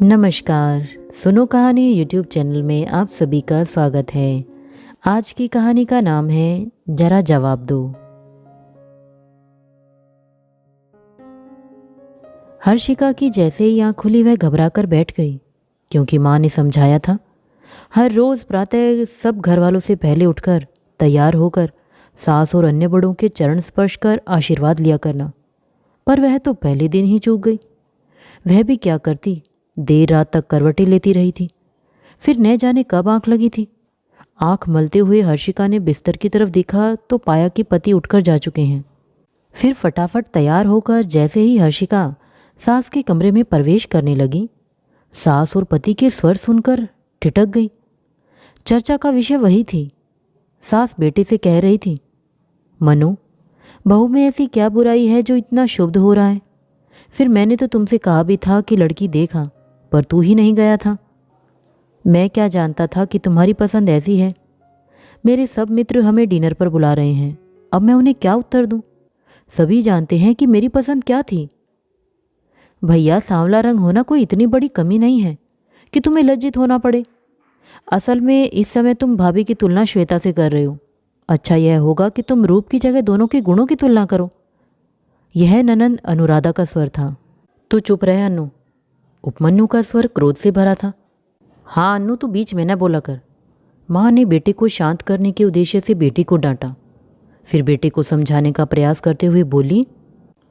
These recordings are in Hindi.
नमस्कार। सुनो कहानी यूट्यूब चैनल में आप सभी का स्वागत है। आज की कहानी का नाम है जरा जवाब दो। हर्षिका की जैसे ही आँख खुली वह घबरा कर बैठ गई, क्योंकि माँ ने समझाया था हर रोज़ प्रातः सब घर वालों से पहले उठकर तैयार होकर सास और अन्य बड़ों के चरण स्पर्श कर आशीर्वाद लिया करना। पर वह तो पहले दिन ही चूक गई। वह भी क्या करती, देर रात तक करवटें लेती रही थी। फिर न जाने कब आंख लगी थी। आंख मलते हुए हर्षिका ने बिस्तर की तरफ देखा तो पाया कि पति उठकर जा चुके हैं। फिर फटाफट तैयार होकर जैसे ही हर्षिका सास के कमरे में प्रवेश करने लगी, सास और पति के स्वर सुनकर ठिठक गई। चर्चा का विषय वही थी। सास बेटे से कह रही थी, मनु, बहू में ऐसी क्या बुराई है जो इतना शुभ हो रहा है? फिर मैंने तो तुमसे कहा भी था कि लड़की देखा, पर तू ही नहीं गया था। मैं क्या जानता था कि तुम्हारी पसंद ऐसी है। मेरे सब मित्र हमें डिनर पर बुला रहे हैं, अब मैं उन्हें क्या उत्तर दूं? सभी जानते हैं कि मेरी पसंद क्या थी। भैया, सांवला रंग होना कोई इतनी बड़ी कमी नहीं है कि तुम्हें लज्जित होना पड़े। असल में इस समय तुम भाभी की तुलना श्वेता से कर रहे हो। अच्छा यह होगा कि तुम रूप की जगह दोनों के गुणों की तुलना करो। यह ननंद अनुराधा का स्वर था। तू चुप रहे अनु। उपमन्यु का स्वर क्रोध से भरा था। हाँ अनु, तू बीच में न बोला कर। माँ ने बेटे को शांत करने के उद्देश्य से बेटी को डांटा। फिर बेटे को समझाने का प्रयास करते हुए बोली,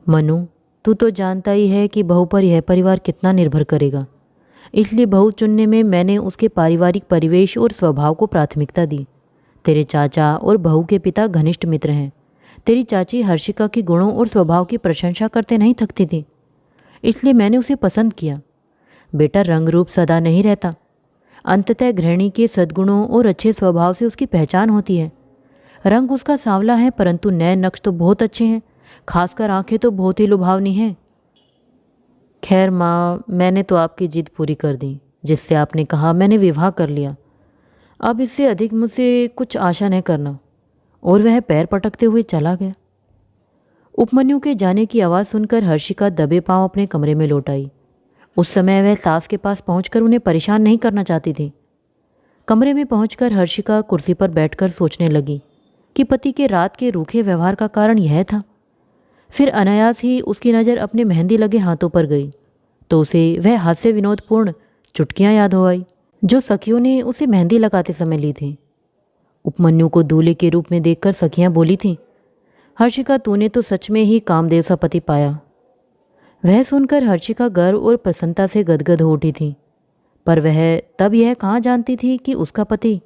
मनु, तू तो जानता ही है कि बहू पर यह परिवार कितना निर्भर करेगा। इसलिए बहू चुनने में मैंने उसके पारिवारिक परिवेश और स्वभाव को प्राथमिकता दी। तेरे चाचा और बहू के पिता घनिष्ठ मित्र हैं। तेरी चाची हर्षिका के गुणों और स्वभाव की प्रशंसा करते नहीं थकती थी, इसलिए मैंने उसे पसंद किया। बेटा, रंग रूप सदा नहीं रहता। अंततः गृहिणी के सद्गुणों और अच्छे स्वभाव से उसकी पहचान होती है। रंग उसका सांवला है, परंतु नए नक्श तो बहुत अच्छे हैं, खासकर आंखें तो बहुत ही लुभावनी हैं। खैर माँ, मैंने तो आपकी जिद पूरी कर दी। जिससे आपने कहा मैंने विवाह कर लिया। अब इससे अधिक मुझसे कुछ आशा न करना। और वह पैर पटकते हुए चला गया। उपमन्यु के जाने की आवाज़ सुनकर हर्षिका दबे पांव अपने कमरे में लौट आई। उस समय वह सास के पास पहुंचकर उन्हें परेशान नहीं करना चाहती थी। कमरे में पहुंचकर हर्षिका कुर्सी पर बैठकर सोचने लगी कि पति के रात के रूखे व्यवहार का कारण यह था। फिर अनायास ही उसकी नज़र अपने मेहंदी लगे हाथों पर गई तो उसे वह हास्य विनोदपूर्ण चुटकियां याद हो आई जो सखियों ने उसे मेहंदी लगाते समय ली थी। उपमन्यु को दूल्हे के रूप में देखकर सखियां बोली थीं, हर्षिका, तूने तो सच में ही कामदेव सा पति पाया। वह सुनकर हर्षिका गर्व और प्रसन्नता से गदगद हो उठी थी। पर वह तब यह कहाँ जानती थी कि उसका पति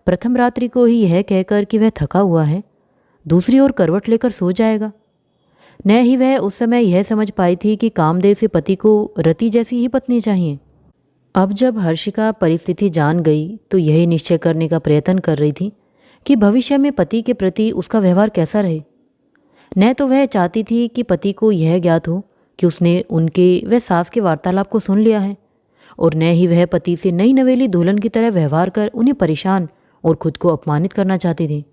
प्रथम रात्रि को ही यह कहकर कि वह थका हुआ है, दूसरी ओर करवट लेकर सो जाएगा। न ही वह उस समय यह समझ पाई थी कि कामदेव से पति को रति जैसी ही पत्नी चाहिए। अब जब हर्षिका परिस्थिति जान गई तो यही निश्चय करने का प्रयत्न कर रही थी कि भविष्य में पति के प्रति उसका व्यवहार कैसा रहे। न तो वह चाहती थी कि पति को यह ज्ञात हो कि उसने उनके व सास के वार्तालाप को सुन लिया है, और न ही वह पति से नई नवेली दुल्हन की तरह व्यवहार कर उन्हें परेशान और खुद को अपमानित करना चाहती थी।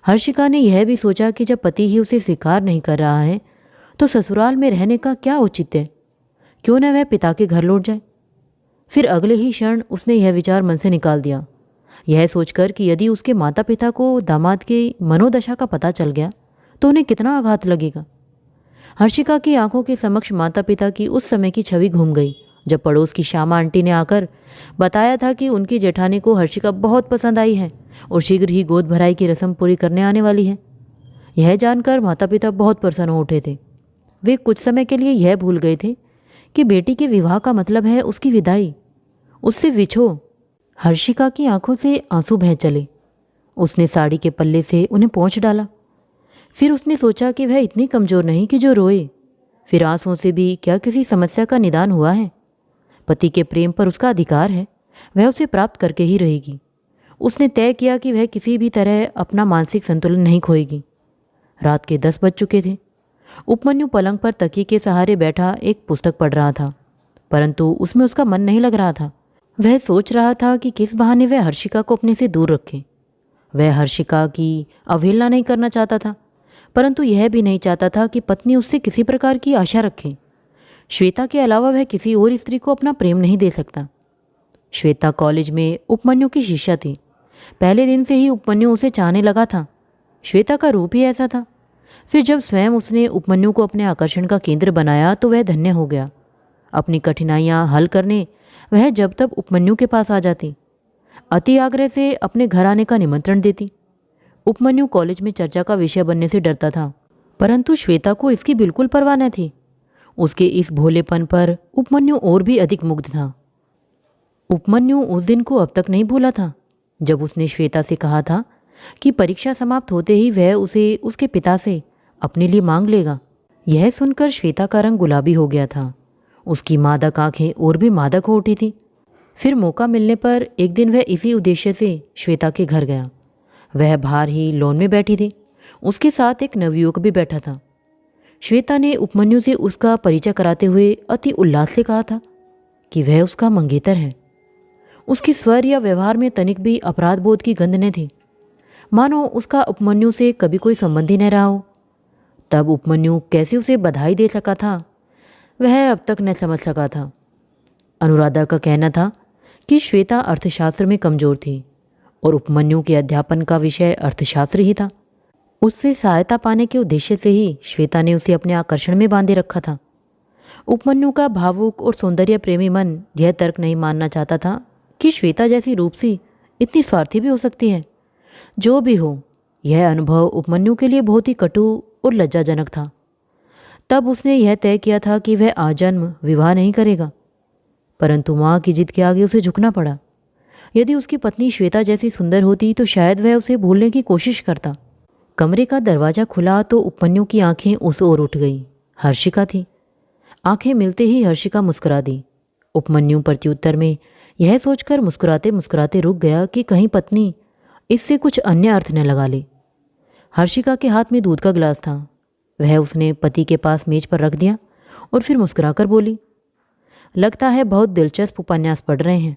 हर्षिका ने यह भी सोचा कि जब पति ही उसे स्वीकार नहीं कर रहा है तो ससुराल में रहने का क्या औचित्य है, क्यों न वह पिता के घर लौट जाए। फिर अगले ही क्षण उसने यह विचार मन से निकाल दिया, यह सोचकर कि यदि उसके माता पिता को दामाद की मनोदशा का पता चल गया तो उन्हें कितना आघात लगेगा। हर्षिका की आंखों के समक्ष माता पिता की उस समय की छवि घूम गई जब पड़ोस की श्यामा आंटी ने आकर बताया था कि उनकी जेठानी को हर्षिका बहुत पसंद आई है और शीघ्र ही गोद भराई की रस्म पूरी करने आने वाली है। यह जानकर माता पिता बहुत प्रसन्न हो उठे थे। वे कुछ समय के लिए यह भूल गए थे कि बेटी के विवाह का मतलब है उसकी विदाई, उससे विछो। हर्षिका की आंखों से आंसू बह चले। उसने साड़ी के पल्ले से उन्हें पोंछ डाला। फिर उसने सोचा कि वह इतनी कमज़ोर नहीं कि जो रोए। फिर आंसुओं से भी क्या किसी समस्या का निदान हुआ है? पति के प्रेम पर उसका अधिकार है, वह उसे प्राप्त करके ही रहेगी। उसने तय किया कि वह किसी भी तरह अपना मानसिक संतुलन नहीं खोएगी। रात के 10 बज चुके थे। उपमन्यु पलंग पर तकिए के सहारे बैठा एक पुस्तक पढ़ रहा था, परंतु उसमें उसका मन नहीं लग रहा था। वह सोच रहा था कि किस बहाने वह हर्षिका को अपने से दूर रखे। वह हर्षिका की अवहेलना नहीं करना चाहता था, परंतु यह भी नहीं चाहता था कि पत्नी उससे किसी प्रकार की आशा रखे। श्वेता के अलावा वह किसी और स्त्री को अपना प्रेम नहीं दे सकता। श्वेता कॉलेज में उपमन्यु की शिष्या थी। पहले दिन से ही उपमन्यु उसे चाहने लगा था। श्वेता का रूप ही ऐसा था। फिर जब स्वयं उसने उपमन्यु को अपने आकर्षण का केंद्र बनाया तो वह धन्य हो गया। अपनी कठिनाइयाँ हल करने वह जब तब उपमन्यु के पास आ जाती, अति आग्रह से अपने घर आने का निमंत्रण देती। उपमन्यु कॉलेज में चर्चा का विषय बनने से डरता था, परंतु श्वेता को इसकी बिल्कुल परवाह न थी। उसके इस भोलेपन पर उपमन्यु और भी अधिक मुग्ध था। उपमन्यु उस दिन को अब तक नहीं भूला था जब उसने श्वेता से कहा था कि परीक्षा समाप्त होते ही वह उसे उसके पिता से अपने लिए मांग लेगा। यह सुनकर श्वेता का रंग गुलाबी हो गया था। उसकी मादक आंखें और भी मादक हो उठी थी। फिर मौका मिलने पर एक दिन वह इसी उद्देश्य से श्वेता के घर गया। वह बाहर ही लॉन में बैठी थी। उसके साथ एक नवयुवक भी बैठा था। श्वेता ने उपमन्यु से उसका परिचय कराते हुए अति उल्लास से कहा था कि वह उसका मंगेतर है। उसकी स्वर या व्यवहार में तनिक भी अपराध बोध की गंध न थी, मानो उसका उपमन्यु से कभी कोई संबंध ही न रहा हो। तब उपमन्यु कैसे उसे बधाई दे सका था, वह अब तक न समझ सका था। अनुराधा का कहना था कि श्वेता अर्थशास्त्र में कमजोर थी और उपमन्यु के अध्यापन का विषय अर्थशास्त्र ही था। उससे सहायता पाने के उद्देश्य से ही श्वेता ने उसे अपने आकर्षण में बांधे रखा था। उपमन्यु का भावुक और सौंदर्य प्रेमी मन यह तर्क नहीं मानना चाहता था कि श्वेता जैसी रूपसी इतनी स्वार्थी भी हो सकती है। जो भी हो, यह अनुभव उपमन्यु के लिए बहुत ही कटु और लज्जाजनक था। तब उसने यह तय किया था कि वह आजन्म विवाह नहीं करेगा, परंतु माँ की जिद के आगे उसे झुकना पड़ा। यदि उसकी पत्नी श्वेता जैसी सुंदर होती तो शायद वह उसे भूलने की कोशिश करता। कमरे का दरवाजा खुला तो उपमन्यु की आंखें उस ओर उठ गई। हर्षिका थी। आंखें मिलते ही हर्षिका मुस्कुरा दी। उपमन्यु प्रत्युत्तर में यह सोचकर मुस्कुराते मुस्कुराते रुक गया कि कहीं पत्नी इससे कुछ अन्य अर्थ न लगा ले। हर्षिका के हाथ में दूध का गिलास था। वह उसने पति के पास मेज पर रख दिया और फिर मुस्कुराकर बोली, लगता है बहुत दिलचस्प उपन्यास पढ़ रहे हैं।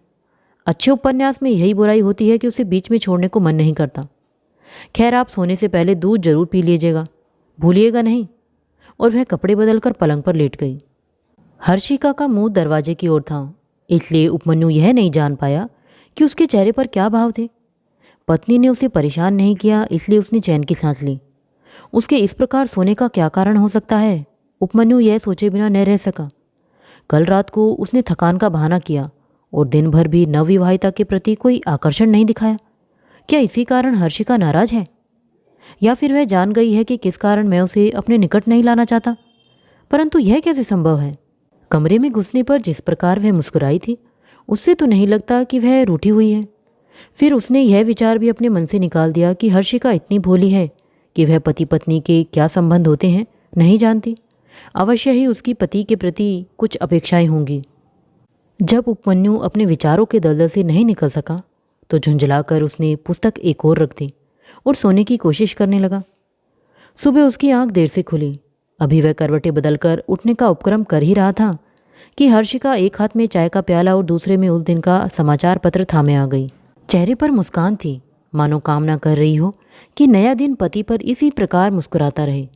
अच्छे उपन्यास में यही बुराई होती है कि उसे बीच में छोड़ने को मन नहीं करता। खैर, आप सोने से पहले दूध जरूर पी लीजिएगा, भूलिएगा नहीं। और वह कपड़े बदलकर पलंग पर लेट गई। हर्षिका का मुंह दरवाजे की ओर था, इसलिए उपमन्यु यह नहीं जान पाया कि उसके चेहरे पर क्या भाव थे। पत्नी ने उसे परेशान नहीं किया, इसलिए उसने चैन की सांस ली। उसके इस प्रकार सोने का क्या कारण हो सकता है, उपमन्यु यह सोचे बिना न रह सका। कल रात को उसने थकान का बहाना किया और दिन भर भी नवविवाहिता के प्रति कोई आकर्षण नहीं दिखाया। क्या इसी कारण हर्षिका नाराज है, या फिर वह जान गई है कि किस कारण मैं उसे अपने निकट नहीं लाना चाहता? परंतु यह कैसे संभव है? कमरे में घुसने पर जिस प्रकार वह मुस्कुराई थी, उससे तो नहीं लगता कि वह रूठी हुई है। फिर उसने यह विचार भी अपने मन से निकाल दिया कि हर्षिका इतनी भोली है कि वह पति पत्नी के क्या संबंध होते हैं नहीं जानती। अवश्य ही उसकी पति के प्रति कुछ अपेक्षाएं होंगी। जब उपमन्यु अपने विचारों के दलदल से नहीं निकल सका तो झुंझलाकर उसने पुस्तक एक ओर रख दी और सोने की कोशिश करने लगा। सुबह उसकी आंख देर से खुली। अभी वह करवटें बदलकर उठने का उपक्रम कर ही रहा था कि हर्षिका एक हाथ में चाय का प्याला और दूसरे में उस दिन का समाचार पत्र थामे आ गई। चेहरे पर मुस्कान थी, मानो कामना कर रही हो कि नया दिन पति पर इसी प्रकार मुस्कुराता रहे।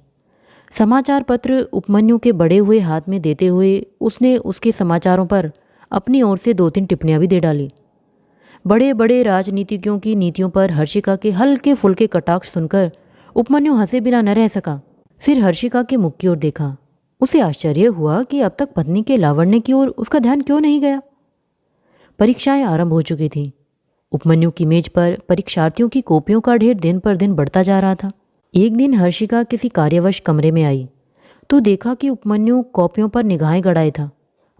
समाचार पत्र उपमन्यु के बड़े हुए हाथ में देते हुए उसने उसके समाचारों पर अपनी ओर से 2-3 टिप्पणियां भी दे डाली। बड़े बड़े राजनीतिज्ञों की नीतियों पर हर्षिका के हल्के फुल्के कटाक्ष सुनकर उपमन्यु हंसे बिना न रह सका। फिर हर्षिका के मुख की ओर देखा। उसे आश्चर्य हुआ कि अब तक पत्नी के लावण्य की ओर उसका ध्यान क्यों नहीं गया। परीक्षाएं आरंभ हो चुकी थी। उपमन्यु की मेज पर परीक्षार्थियों की कॉपियों का ढेर दिन पर दिन बढ़ता जा रहा था। एक दिन हर्षिका किसी कार्यवश कमरे में आई तो देखा कि उपमन्यु कॉपियों पर निगाहें गड़ाए था।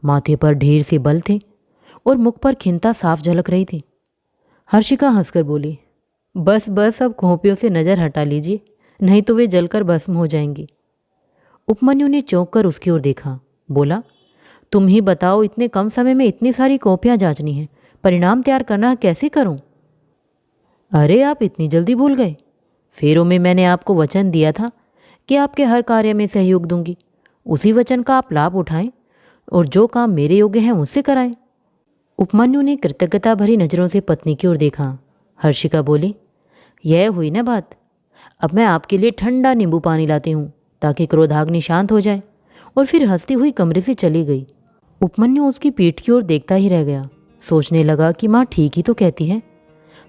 माथे पर ढेर से बल थे और मुख पर खिंता साफ झलक रही थी। हर्षिका हंसकर बोली, बस बस अब कॉपियों से नज़र हटा लीजिए, नहीं तो वे जलकर भस्म हो जाएंगी। उपमन्यु ने चौंक कर उसकी ओर देखा। बोला, तुम ही बताओ, इतने कम समय में इतनी सारी कॉपियां जांचनी हैं, परिणाम तैयार करना कैसे करूं? अरे, आप इतनी जल्दी भूल गए? फेरों में मैंने आपको वचन दिया था कि आपके हर कार्य में सहयोग दूंगी। उसी वचन का आप लाभ उठाएं और जो काम मेरे योग्य हैं मुझसे कराएं। उपमन्यु ने कृतज्ञता भरी नजरों से पत्नी की ओर देखा। हर्षिका बोली, यह हुई ना बात। अब मैं आपके लिए ठंडा नींबू पानी लाती हूँ ताकि क्रोधाग्नि शांत हो जाए। और फिर हंसती हुई कमरे से चली गई। उपमन्यु उसकी पीठ की ओर देखता ही रह गया। सोचने लगा कि माँ ठीक ही तो कहती है,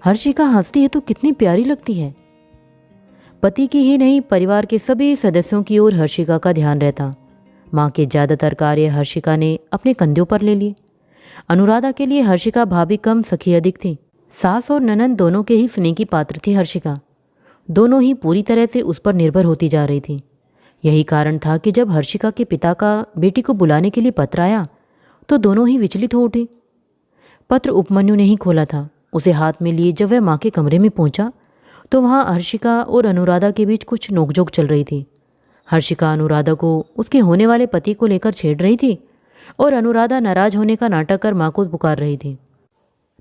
हर्षिका हंसती है तो कितनी प्यारी लगती है। पति की ही नहीं, परिवार के सभी सदस्यों की ओर हर्षिका का ध्यान रहता। माँ के ज़्यादातर कार्य हर्षिका ने अपने कंधों पर ले लिए। अनुराधा के लिए हर्षिका भाभी कम सखी अधिक थी। सास और ननंद दोनों के ही स्नेह की पात्र थी हर्षिका। दोनों ही पूरी तरह से उस पर निर्भर होती जा रही थी। यही कारण था कि जब हर्षिका के पिता का बेटी को बुलाने के लिए पत्र आया तो दोनों ही विचलित हो उठे। पत्र उपमन्यु ने ही खोला था। उसे हाथ में लिए जब वह माँ के कमरे में पहुंचा तो वहाँ हर्षिका और अनुराधा के बीच कुछ नोकझोंक चल रही थी। हर्षिका अनुराधा को उसके होने वाले पति को लेकर छेड़ रही थी और अनुराधा नाराज होने का नाटक कर माँ को पुकार रही थी।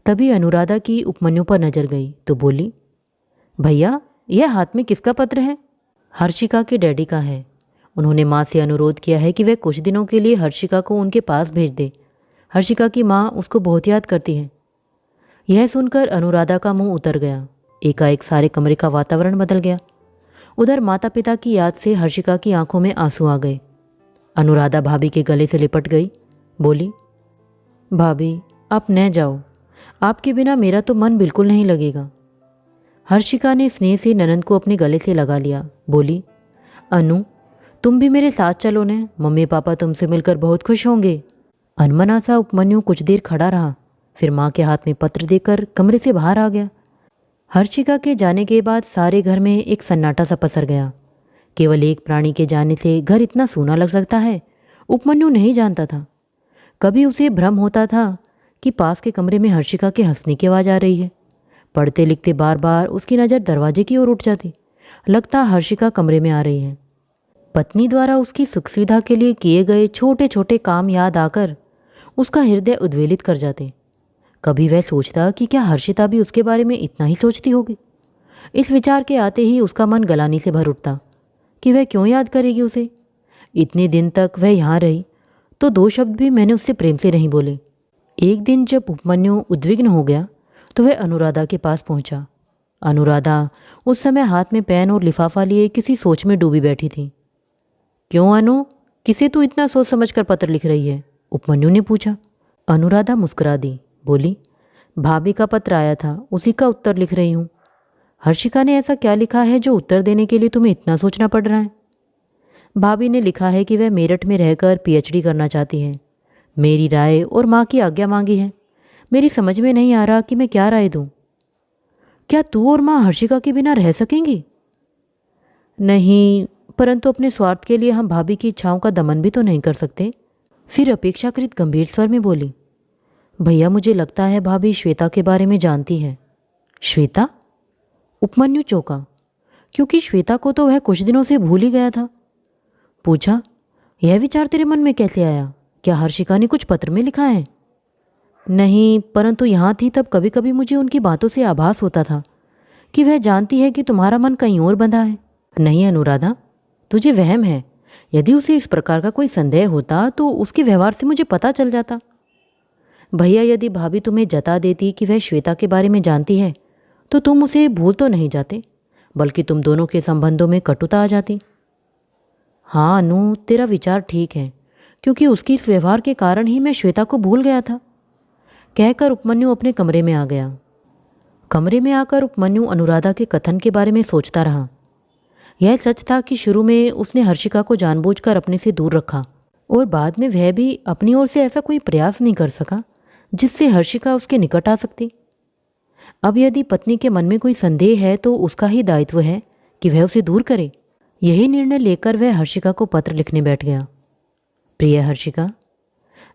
तभी अनुराधा की उपमन्यु पर नजर गई तो बोली, भैया यह हाथ में किसका पत्र है? हर्षिका के डैडी का है। उन्होंने माँ से अनुरोध किया है कि वह कुछ दिनों के लिए हर्षिका को उनके पास भेज दे। हर्षिका की माँ उसको बहुत याद करती है। यह सुनकर अनुराधा का मुंह उतर गया। एकाएक सारे कमरे का वातावरण बदल गया। उधर माता पिता की याद से हर्षिका की आंखों में आंसू आ गए। अनुराधा भाभी के गले से लिपट गई, बोली, भाभी आप न जाओ, आपके बिना मेरा तो मन बिल्कुल नहीं लगेगा। हर्षिका ने स्नेह से ननंद को अपने गले से लगा लिया, बोली, अनु तुम भी मेरे साथ चलो न, मम्मी पापा तुमसे मिलकर बहुत खुश होंगे। अनमना सा उपमन्यु कुछ देर खड़ा रहा, फिर माँ के हाथ में पत्र देकर कमरे से बाहर आ गया। हर्षिका के जाने के बाद सारे घर में एक सन्नाटा सा पसर गया। केवल एक प्राणी के जाने से घर इतना सूना लग सकता है, उपमन्यु नहीं जानता था। कभी उसे भ्रम होता था कि पास के कमरे में हर्षिका के हंसने की आवाज़ आ रही है। पढ़ते लिखते बार बार उसकी नज़र दरवाजे की ओर उठ जाती। लगता हर्षिका कमरे में आ रही है। पत्नी द्वारा उसकी सुख सुविधा के लिए किए गए छोटे छोटे काम याद आकर उसका हृदय उद्वेलित कर जाते। कभी वह सोचता कि क्या हर्षिता भी उसके बारे में इतना ही सोचती होगी। इस विचार के आते ही उसका मन गलानी से भर उठता कि वह क्यों याद करेगी उसे। इतने दिन तक वह यहाँ रही तो 2 शब्द भी मैंने उससे प्रेम से नहीं बोले। एक दिन जब उपमन्यु उद्विग्न हो गया तो वह अनुराधा के पास पहुंचा। अनुराधा उस समय हाथ में पेन और लिफाफा लिए किसी सोच में डूबी बैठी थी। क्यों अनु, किसे तू इतना सोच समझ कर पत्र लिख रही है? उपमन्यु ने पूछा। अनुराधा मुस्कुरा दी, बोली, भाभी का पत्र आया था, उसी का उत्तर लिख रही हूँ। हर्षिका ने ऐसा क्या लिखा है जो उत्तर देने के लिए तुम्हें इतना सोचना पड़ रहा है? भाभी ने लिखा है कि वह मेरठ में रहकर पीएचडी करना चाहती है। मेरी राय और माँ की आज्ञा मांगी है। मेरी समझ में नहीं आ रहा कि मैं क्या राय दूँ। क्या तू और माँ हर्षिका के बिना रह सकेंगी? नहीं, परंतु अपने स्वार्थ के लिए हम भाभी की इच्छाओं का दमन भी तो नहीं कर सकते। फिर अपेक्षाकृत गंभीर स्वर में बोली, भैया मुझे लगता है भाभी श्वेता के बारे में जानती है। श्वेता? उपमन्यु चौंका, क्योंकि श्वेता को तो वह कुछ दिनों से भूल ही गया था। पूछा, यह विचार तेरे मन में कैसे आया? क्या हर्षिका ने कुछ पत्र में लिखा है? नहीं, परंतु यहाँ थी तब कभी कभी मुझे उनकी बातों से आभास होता था कि वह जानती है कि तुम्हारा मन कहीं और बंधा है। नहीं अनुराधा, तुझे वहम है। यदि उसे इस प्रकार का कोई संदेह होता तो उसके व्यवहार से मुझे पता चल जाता। भैया यदि भाभी तुम्हें जता देती कि वह श्वेता के बारे में जानती है तो तुम उसे भूल तो नहीं जाते, बल्कि तुम दोनों के संबंधों में कटुता आ जाती। हाँ अनु, तेरा विचार ठीक है, क्योंकि उसकी इस व्यवहार के कारण ही मैं श्वेता को भूल गया था। कहकर उपमन्यु अपने कमरे में आ गया। कमरे में आकर उपमन्यु अनुराधा के कथन के बारे में सोचता रहा। यह सच था कि शुरू में उसने हर्षिका को जानबूझकर अपने से दूर रखा और बाद में वह भी अपनी ओर से ऐसा कोई प्रयास नहीं कर सका जिससे हर्षिका उसके निकट आ सकती। अब यदि पत्नी के मन में कोई संदेह है तो उसका ही दायित्व है कि वह उसे दूर करे। यही निर्णय लेकर वह हर्षिका को पत्र लिखने बैठ गया। प्रिय हर्षिका,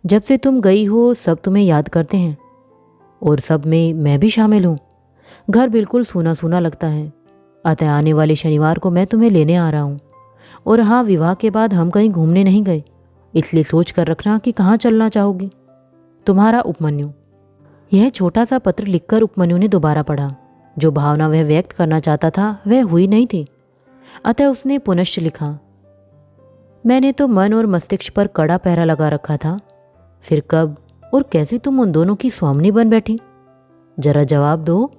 जब से तुम गई हो सब तुम्हें याद करते हैं और सब में मैं भी शामिल हूँ। घर बिल्कुल सूना सूना लगता है। अतः आने वाले शनिवार को मैं तुम्हें लेने आ रहा हूँ। और हाँ, विवाह के बाद हम कहीं घूमने नहीं गए, इसलिए सोच कर रखना कि कहाँ चलना चाहोगी। तुम्हारा उपमन्यु। यह छोटा सा पत्र लिखकर उपमन्यु ने दोबारा पढ़ा। जो भावना वह व्यक्त करना चाहता था वह हुई नहीं थी। अतः उसने पुनश्च लिखा, मैंने तो मन और मस्तिष्क पर कड़ा पहरा लगा रखा था, फिर कब और कैसे तुम उन दोनों की स्वामिनी बन बैठी? जरा जवाब दो।